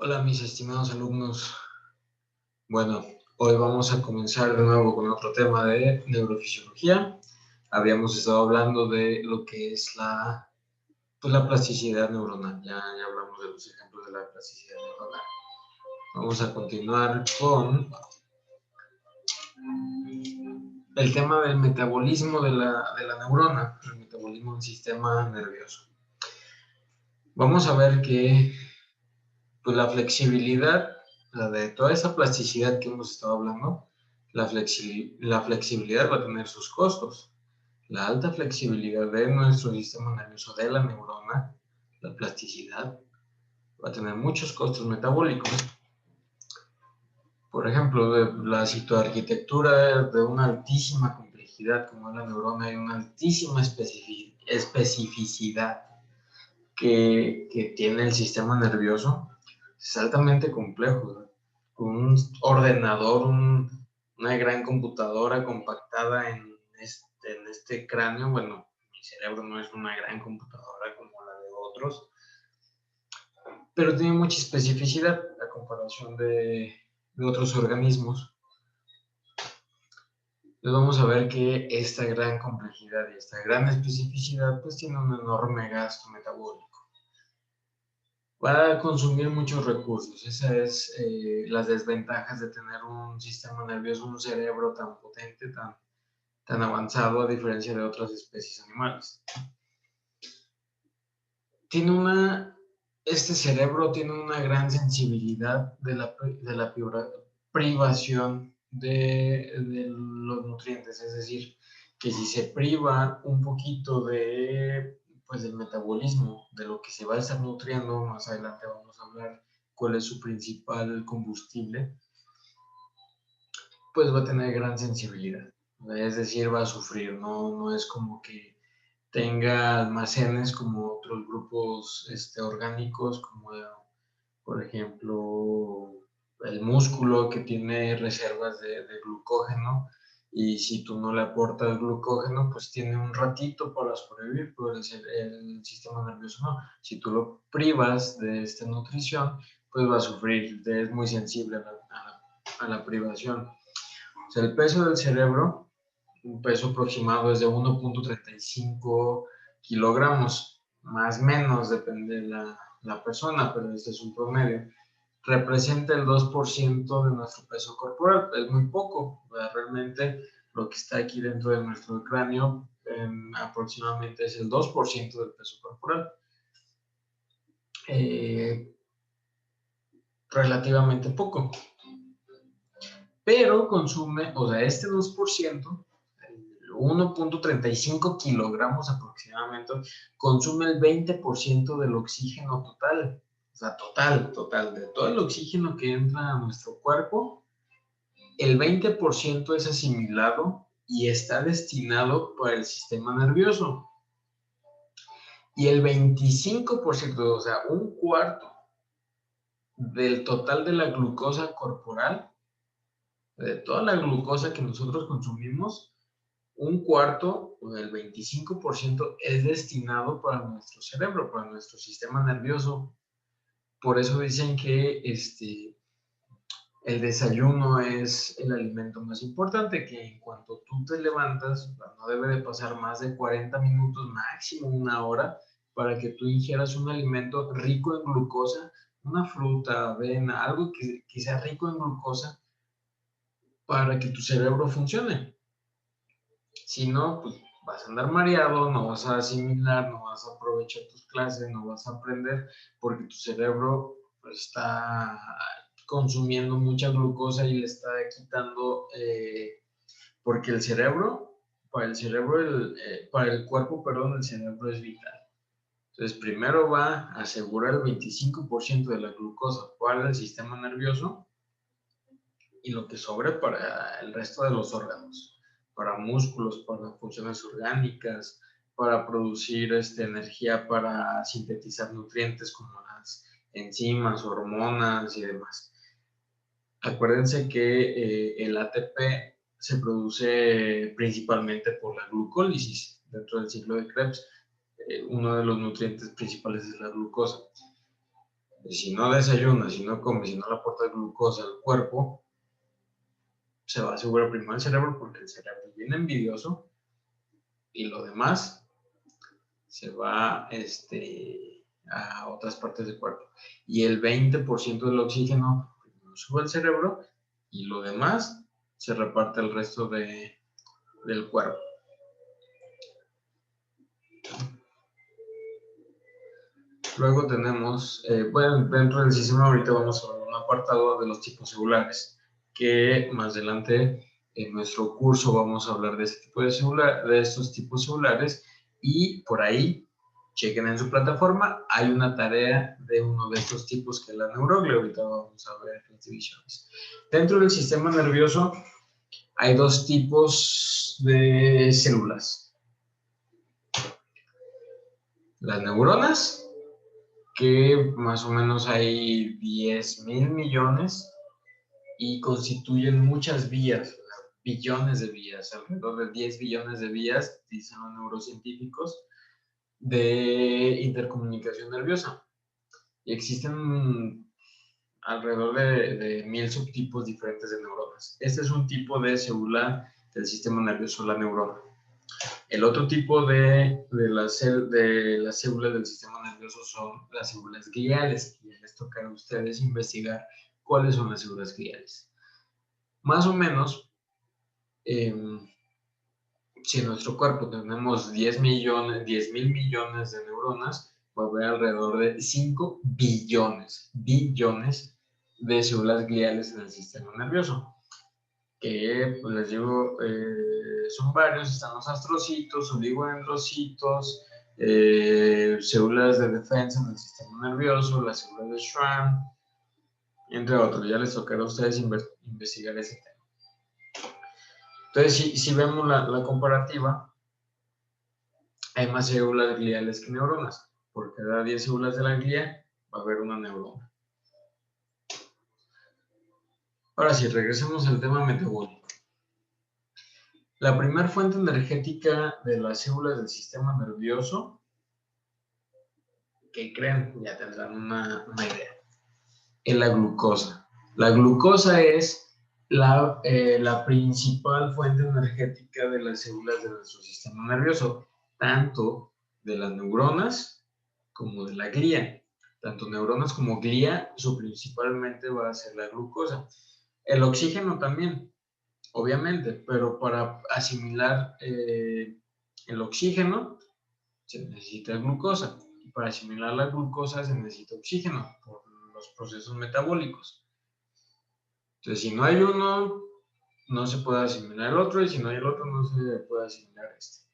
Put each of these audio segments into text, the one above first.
Hola, mis estimados alumnos. Bueno, hoy vamos a comenzar de nuevo con otro tema de neurofisiología. Habíamos estado hablando de lo que es la plasticidad neuronal. Ya hablamos de los ejemplos de la plasticidad neuronal. Vamos a continuar con el tema del metabolismo de la neurona, el metabolismo del sistema nervioso. Vamos a ver que la flexibilidad, de toda esa plasticidad que hemos estado hablando, la flexibilidad va a tener sus costos. La alta flexibilidad de nuestro sistema nervioso, de la neurona, la plasticidad, va a tener muchos costos metabólicos. Por ejemplo, de la citoarquitectura de una altísima complejidad como es la neurona y una altísima especificidad que tiene el sistema nervioso, es altamente complejo. Un ordenador, una gran computadora compactada en este cráneo, bueno, mi cerebro no es una gran computadora como la de otros, pero tiene mucha especificidad a comparación de otros organismos. Entonces vamos a ver que esta gran complejidad y esta gran especificidad pues tiene un enorme gasto metabólico. Va a consumir muchos recursos. Esa es las desventajas de tener un sistema nervioso, un cerebro tan potente, tan avanzado, a diferencia de otras especies animales. Este cerebro tiene una gran sensibilidad de la privación de los nutrientes, es decir, que si se priva un poquito del metabolismo, de lo que se va a estar nutriendo, más adelante vamos a hablar cuál es su principal combustible, pues va a tener gran sensibilidad, es decir, va a sufrir, no es como que tenga almacenes como otros grupos orgánicos, como por ejemplo el músculo que tiene reservas de glucógeno, y si tú no le aportas glucógeno, pues tiene un ratito para sobrevivir, pero el sistema nervioso no. Si tú lo privas de esta nutrición, pues va a sufrir, es muy sensible a la privación. O sea, el peso del cerebro, un peso aproximado es de 1.35 kilogramos, más o menos, depende de la persona, pero este es un promedio. Representa el 2% de nuestro peso corporal, es muy poco, realmente lo que está aquí dentro de nuestro cráneo aproximadamente es el 2% del peso corporal. Relativamente poco, pero consume, o sea, este 2%, 1.35 kilogramos aproximadamente, consume el 20% del oxígeno total. O sea, total, de todo el oxígeno que entra a nuestro cuerpo, el 20% es asimilado y está destinado para el sistema nervioso. Y el 25%, o sea, un cuarto del total de la glucosa corporal, de toda la glucosa que nosotros consumimos, un cuarto, o el 25%, es destinado para nuestro cerebro, para nuestro sistema nervioso. Por eso dicen que el desayuno es el alimento más importante, que en cuanto tú te levantas, no debe de pasar más de 40 minutos, máximo una hora, para que tú ingieras un alimento rico en glucosa, una fruta, avena, algo que sea rico en glucosa, para que tu cerebro funcione. Si no, pues vas a andar mareado, no vas a asimilar, no vas a aprovechar tus clases, no vas a aprender, porque tu cerebro pues, está consumiendo mucha glucosa y le está quitando, porque el cerebro, para el cuerpo, perdón, el cerebro es vital. Entonces, primero va a asegurar el 25% de la glucosa para el sistema nervioso y lo que sobre para el resto de los órganos, para músculos, para funciones orgánicas, para producir energía para sintetizar nutrientes como las enzimas, hormonas y demás. Acuérdense que el ATP se produce principalmente por la glucólisis. Dentro del ciclo de Krebs, uno de los nutrientes principales es la glucosa. Si no desayuna, si no come, si no le aporta glucosa al cuerpo, se va a asegurar primero el cerebro, porque el cerebro es bien envidioso, y lo demás se va a otras partes del cuerpo. Y el 20% del oxígeno sube al cerebro y lo demás se reparte al resto del cuerpo. Luego tenemos, bueno, dentro del sistema ahorita vamos a ver un apartado de los tipos celulares, que más adelante en nuestro curso vamos a hablar de este tipo de estos tipos celulares, y por ahí, chequen en su plataforma, hay una tarea de uno de estos tipos que es la neuroglia. Ahorita vamos a ver las divisiones. Dentro del sistema nervioso hay dos tipos de células: las neuronas, que más o menos hay 10.000 millones y constituyen muchas vías, billones de vías, alrededor de 10 billones de vías, dicen los neurocientíficos, de intercomunicación nerviosa. Y existen alrededor de 1000 subtipos diferentes de neuronas. Este es un tipo de célula del sistema nervioso, la neurona. El otro tipo de las células del sistema nervioso son las células gliales, que ya les tocará a ustedes investigar cuáles son las células gliales. Más o menos, si en nuestro cuerpo tenemos 10.000 millones de neuronas, va a haber alrededor de 5 billones de células gliales en el sistema nervioso, que, pues les digo, son varios. Están los astrocitos, oligodendrocitos, células de defensa en el sistema nervioso, las células de Schwann, entre otros. Ya les tocará a ustedes investigar ese tema. Entonces, si vemos la comparativa, hay más células gliales que neuronas. Por cada 10 células de la glía va a haber una neurona. Ahora sí, regresemos al tema metabólico. La primera fuente energética de las células del sistema nervioso, ¿qué creen? Ya tendrán una idea. Es la glucosa. La glucosa es la principal fuente energética de las células de nuestro sistema nervioso, tanto de las neuronas como de la glía. Tanto neuronas como glía, su principalmente va a ser la glucosa. El oxígeno también, obviamente, pero para asimilar el oxígeno se necesita glucosa, y para asimilar la glucosa se necesita oxígeno por los procesos metabólicos. Entonces, si no hay uno, no se puede asimilar el otro, y si no hay el otro, no se puede asimilar este.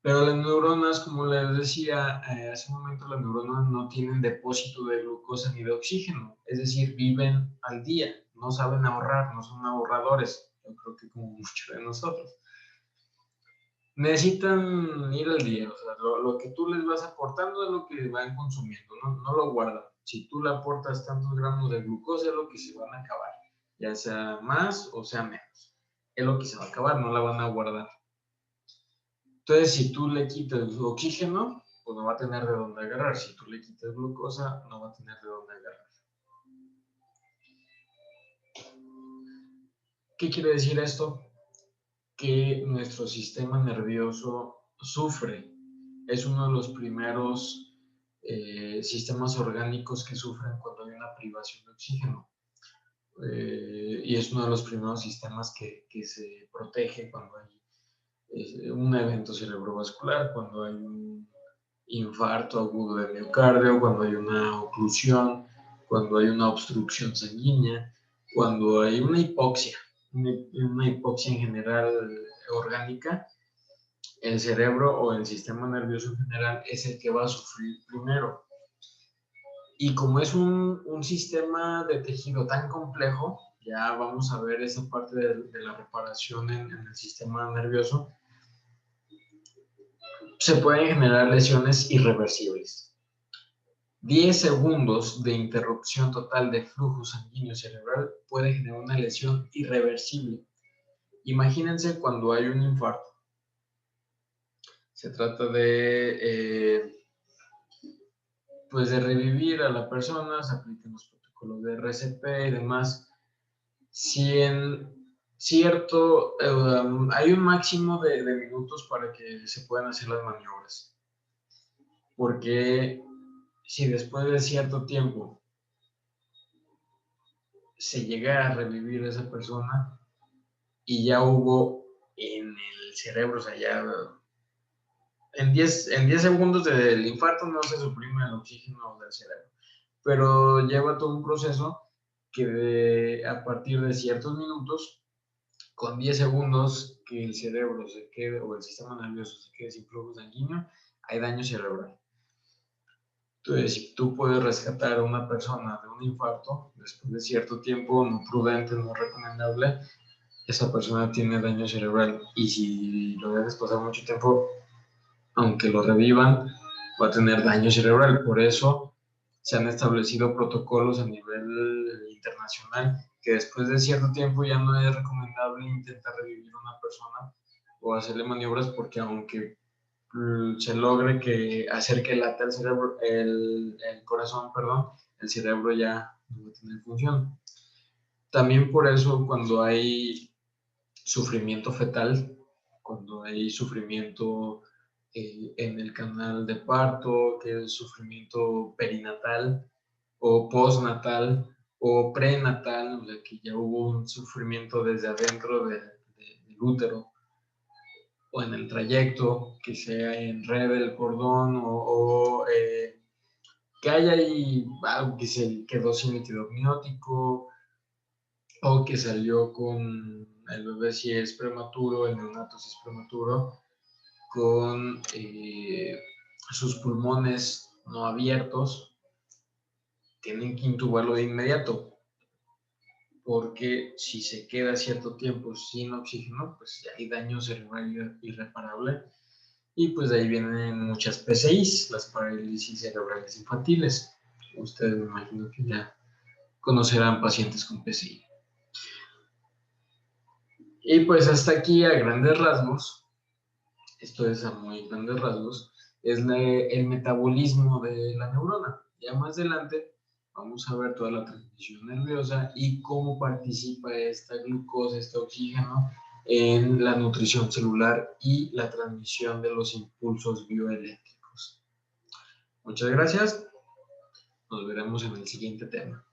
Pero las neuronas, como les decía hace un momento, las neuronas no tienen depósito de glucosa ni de oxígeno, es decir, viven al día, no saben ahorrar, no son ahorradores, yo creo que como muchos de nosotros. Necesitan ir al día, o sea, lo que tú les vas aportando es lo que van consumiendo, no lo guardan. Si tú le aportas tantos gramos de glucosa, es lo que se van a acabar, ya sea más o sea menos. Es lo que se va a acabar, no la van a guardar. Entonces, si tú le quitas oxígeno, pues no va a tener de dónde agarrar. Si tú le quitas glucosa, no va a tener de dónde agarrar. ¿Qué quiere decir esto? Que nuestro sistema nervioso sufre. Es uno de los primeros sistemas orgánicos que sufren cuando hay una privación de oxígeno. Y es uno de los primeros sistemas que se protege cuando hay un evento cerebrovascular, cuando hay un infarto agudo de miocardio, cuando hay una oclusión, cuando hay una obstrucción sanguínea, cuando hay una hipoxia en general orgánica. El cerebro o el sistema nervioso en general es el que va a sufrir primero. Y como es un sistema de tejido tan complejo, ya vamos a ver esa parte de la reparación en el sistema nervioso, se pueden generar lesiones irreversibles. 10 segundos de interrupción total de flujo sanguíneo cerebral puede generar una lesión irreversible. Imagínense cuando hay un infarto. Se trata de, pues de revivir a la persona, se aplican los protocolos de RCP y demás. Si en cierto, hay un máximo de minutos para que se puedan hacer las maniobras, porque si después de cierto tiempo se llega a revivir a esa persona y ya hubo en el cerebro, o sea, ya en 10 segundos del infarto no se suprime el oxígeno del cerebro, pero lleva todo un proceso que a partir de ciertos minutos, con 10 segundos que el cerebro se quede o el sistema nervioso se quede sin flujo sanguíneo, hay daño cerebral. Entonces, si tú puedes rescatar a una persona de un infarto después de cierto tiempo, no prudente, no recomendable, esa persona tiene daño cerebral. Y si lo dejas pasar mucho tiempo, aunque lo revivan, va a tener daño cerebral. Por eso se han establecido protocolos a nivel internacional que después de cierto tiempo ya no es recomendable intentar revivir a una persona o hacerle maniobras, porque aunque se logre hacer que lata el cerebro, el corazón, perdón, el cerebro ya no va a tener función. También por eso cuando hay sufrimiento fetal, cuando hay sufrimiento en el canal de parto, que es sufrimiento perinatal o postnatal o prenatal, o sea, que ya hubo un sufrimiento desde adentro del útero o en el trayecto, que se enrede el cordón que haya ahí algo que se quedó sin líquido amniótico o que salió con el bebé si es prematuro, el neonato si es prematuro, con sus pulmones no abiertos, tienen que intubarlo de inmediato, porque si se queda cierto tiempo sin oxígeno, pues ya hay daño cerebral irreparable. Y pues de ahí vienen muchas PCIs, las parálisis cerebrales infantiles. Ustedes me imagino que ya conocerán pacientes con PCI. Y pues hasta aquí a grandes rasgos, esto es a muy grandes rasgos, es el metabolismo de la neurona. Ya más adelante vamos a ver toda la transmisión nerviosa y cómo participa esta glucosa, este oxígeno en la nutrición celular y la transmisión de los impulsos bioeléctricos. Muchas gracias. Nos veremos en el siguiente tema.